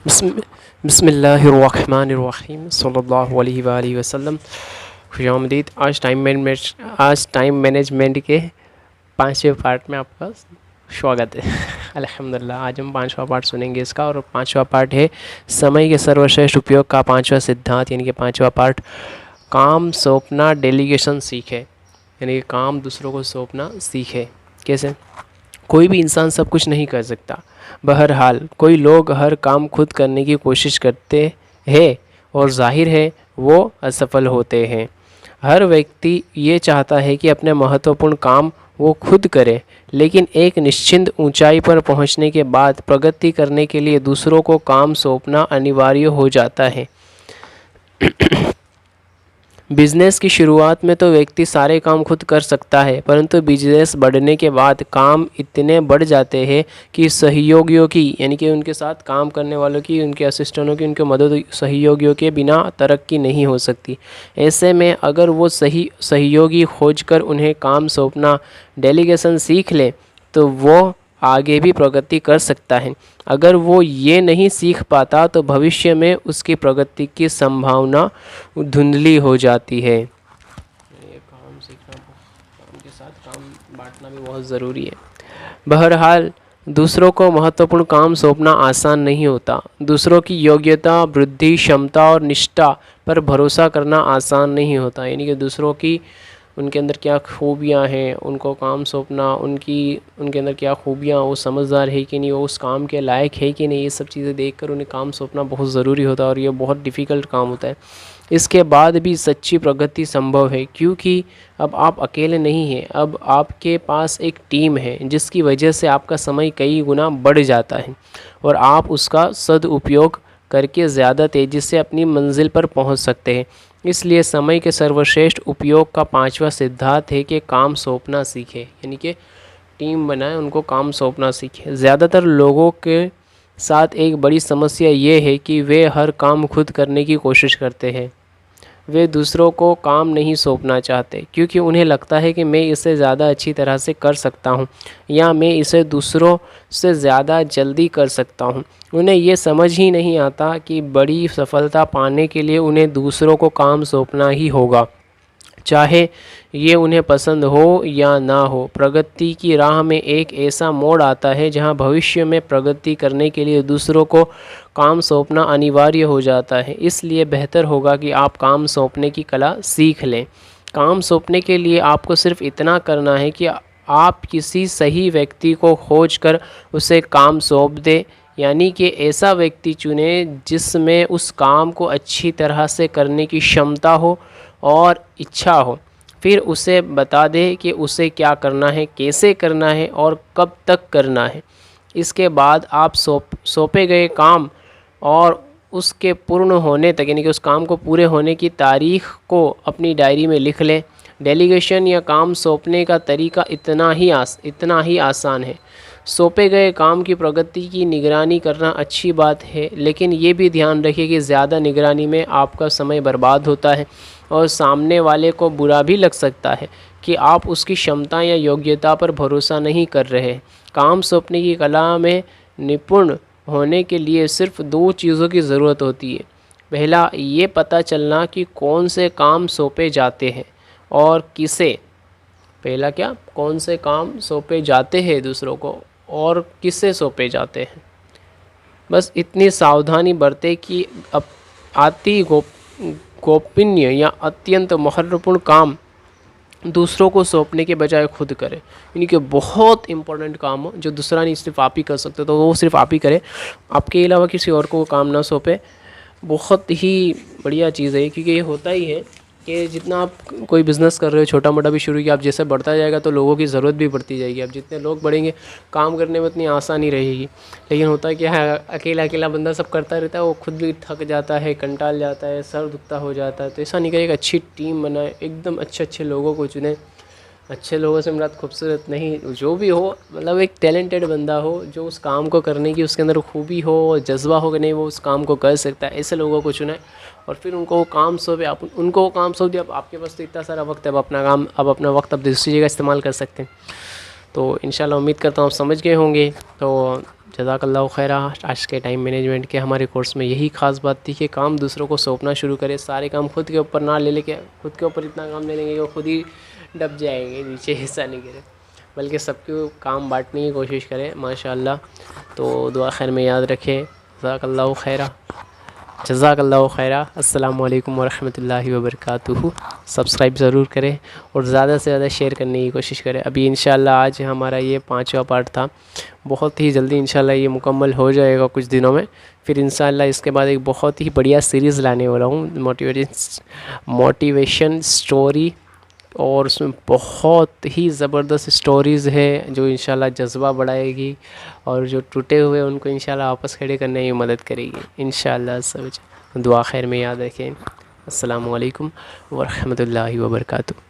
बिस्म- बिस्मिल्लाहिर्रहमानिर्रहीम सल्लल्लाहु अलैहि वआलिहि वसल्लम। खुशामदीद। आज टाइम मैनेजमेंट के 5वें पार्ट में आपका स्वागत है। अल्हम्दुलिल्लाह, आज हम 5वां पार्ट सुनेंगे इसका, और 5वां पार्ट है समय के सर्वश्रेष्ठ उपयोग का 5वां सिद्धांत, यानी कि 5वां पार्ट काम सौंपना डेलीगेशन सीखे, यानी कि काम दूसरों को सौंपना सीखे। कैसे? कोई भी इंसान सब कुछ नहीं कर सकता। बहरहाल कोई लोग हर काम खुद करने की कोशिश करते हैं और जाहिर है वो असफल होते हैं। हर व्यक्ति ये चाहता है कि अपने महत्वपूर्ण काम वो खुद करे, लेकिन एक निश्चित ऊंचाई पर पहुंचने के बाद प्रगति करने के लिए दूसरों को काम सौंपना अनिवार्य हो जाता है। बिजनेस की शुरुआत में तो व्यक्ति सारे काम खुद कर सकता है, परंतु बिजनेस बढ़ने के बाद काम इतने बढ़ जाते हैं कि सहयोगियों की, यानी कि उनके साथ काम करने वालों की, उनके असिस्टेंटों की, उनके मदद सहयोगियों के बिना तरक्की नहीं हो सकती। ऐसे में अगर वो सही सहयोगी खोजकर उन्हें काम सौंपना डेलीगेशन सीख ले तो वो आगे भी प्रगति कर सकता है। अगर वो ये नहीं सीख पाता तो भविष्य में उसकी प्रगति की संभावना धुंधली हो जाती है। ये काम सीखना, काम के साथ काम बांटना भी बहुत ज़रूरी है। बहरहाल दूसरों को महत्वपूर्ण काम सौंपना आसान नहीं होता। दूसरों की योग्यता, बुद्धि, क्षमता और निष्ठा पर भरोसा करना आसान नहीं होता, यानी कि दूसरों की, उनके अंदर क्या खूबियाँ हैं, उनको काम सौंपना, उनके अंदर क्या खूबियाँ, वो समझदार है कि नहीं, वो उस काम के लायक है कि नहीं, ये सब चीज़ें देखकर उन्हें काम सौंपना बहुत ज़रूरी होता है, और ये बहुत डिफ़िकल्ट काम होता है। इसके बाद भी सच्ची प्रगति संभव है, क्योंकि अब आप अकेले नहीं हैं, अब आपके पास एक टीम है जिसकी वजह से आपका समय कई गुना बढ़ जाता है और आप उसका सदुपयोग करके ज़्यादा तेज़ी से अपनी मंजिल पर पहुंच सकते हैं। इसलिए समय के सर्वश्रेष्ठ उपयोग का 5वां सिद्धांत है कि काम सौंपना सीखें, यानी कि टीम बनाएं, उनको काम सौंपना सीखें। ज़्यादातर लोगों के साथ एक बड़ी समस्या ये है कि वे हर काम खुद करने की कोशिश करते हैं। वे दूसरों को काम नहीं सौंपना चाहते क्योंकि उन्हें लगता है कि मैं इसे ज़्यादा अच्छी तरह से कर सकता हूँ या मैं इसे दूसरों से ज़्यादा जल्दी कर सकता हूँ। उन्हें ये समझ ही नहीं आता कि बड़ी सफलता पाने के लिए उन्हें दूसरों को काम सौंपना ही होगा, चाहे ये उन्हें पसंद हो या ना हो। प्रगति की राह में एक ऐसा मोड़ आता है जहां भविष्य में प्रगति करने के लिए दूसरों को काम सौंपना अनिवार्य हो जाता है। इसलिए बेहतर होगा कि आप काम सौंपने की कला सीख लें। काम सौंपने के लिए आपको सिर्फ इतना करना है कि आप किसी सही व्यक्ति को खोजकर उसे काम सौंप दें, यानी कि ऐसा व्यक्ति चुनें जिसमें उस काम को अच्छी तरह से करने की क्षमता हो और इच्छा हो। फिर उसे बता दें कि उसे क्या करना है, कैसे करना है और कब तक करना है। इसके बाद आप सौंपे गए काम और उसके पूर्ण होने तक, यानी कि उस काम को पूरे होने की तारीख को अपनी डायरी में लिख लें। डेलीगेशन या काम सौंपने का तरीका इतना ही आसान है। सौंपे गए काम की प्रगति की निगरानी करना अच्छी बात है, लेकिन ये भी ध्यान रखिए कि ज़्यादा निगरानी में आपका समय बर्बाद होता है और सामने वाले को बुरा भी लग सकता है कि आप उसकी क्षमता या योग्यता पर भरोसा नहीं कर रहे। काम सौंपने की कला में निपुण होने के लिए सिर्फ 2 चीज़ों की ज़रूरत होती है। पहला, ये पता चलना कि कौन से काम सौंपे जाते हैं और किसे। पहला क्या? कौन से काम सौंपे जाते हैं दूसरों को और किसे सौंपे जाते हैं। बस इतनी सावधानी बरतें कि अति गोपनीय या अत्यंत महत्वपूर्ण काम दूसरों को सौंपने के बजाय खुद करें। यानी कि बहुत इंपॉर्टेंट काम हो जो दूसरा नहीं, सिर्फ आप ही कर सकते, तो वो सिर्फ आप ही करें, आपके अलावा किसी और को काम ना सौंपे। बहुत ही बढ़िया चीज़ है, क्योंकि ये होता ही है कि जितना आप कोई बिज़नेस कर रहे हो, छोटा मोटा भी शुरू किया, आप जैसे बढ़ता जाएगा तो लोगों की ज़रूरत भी बढ़ती जाएगी। अब जितने लोग बढ़ेंगे काम करने में उतनी आसानी रहेगी। लेकिन होता क्या है, अकेला बंदा सब करता रहता है, वो खुद भी थक जाता है, कंटाल जाता है, सर दुखता हो जाता है। तो ऐसा नहीं करें, एक अच्छी टीम बनाए, एकदम अच्छे लोगों को चुने। अच्छे लोगों से मुराद खूबसूरत नहीं, जो भी हो, मतलब एक टैलेंटेड बंदा हो जो उस काम को करने की उसके अंदर खूबी हो, जज्बा हो कि नहीं वो उस काम को कर सकता है, ऐसे लोगों को चुने और फिर उनको वो काम सौंपे। आप उनको वो काम सौंप दिया, अब आपके पास तो इतना सारा वक्त है, अब अपना वक्त दूसरी जगह इस्तेमाल कर सकते हैं। तो इंशाल्लाह उम्मीद करता हूँ आप समझ गए होंगे। तो जज़ाकल्लाहु खैरा। आज के टाइम मैनेजमेंट के हमारे कोर्स में यही ख़ास बात थी कि काम दूसरों को सौंपना शुरू करें, सारे काम खुद के ऊपर ना ले लेके खुद के ऊपर इतना काम ले लेंगे कि वो खुद ही डब जाएंगे नीचे, हिस्सा नहीं करें, बल्कि सबके काम बांटने की कोशिश करें माशाअल्लाह। तो दुआ खैर में याद रखें। जज़ाकल्लाहु खैरा, जज़ाकल्लाहु खैरा। अस्सलामु अलैकुम वरहमतुल्लाहि वबरकातुहू। सब्सक्राइब ज़रूर करें और ज़्यादा से ज़्यादा शेयर करने की कोशिश करें। अभी इंशाअल्लाह आज हमारा ये 5वां पार्ट था, बहुत ही जल्दी इंशाअल्लाह ये मुकम्मल हो जाएगा कुछ दिनों में। फिर इंशाअल्लाह इसके बाद एक बहुत ही बढ़िया सीरीज़ लाने वाला हूँ, मोटिवेशन स्टोरी, और उसमें बहुत ही ज़बरदस्त स्टोरीज़ है जो इंशाल्लाह जज्बा बढ़ाएगी और जो टूटे हुए उनको इंशाल्लाह वापस खड़े करने में मदद करेगी इंशाल्लाह सब। दुआ खैर में याद रखें। अस्सलामु अलैकुम वरहमतुल्लाहि वबरकातुहू।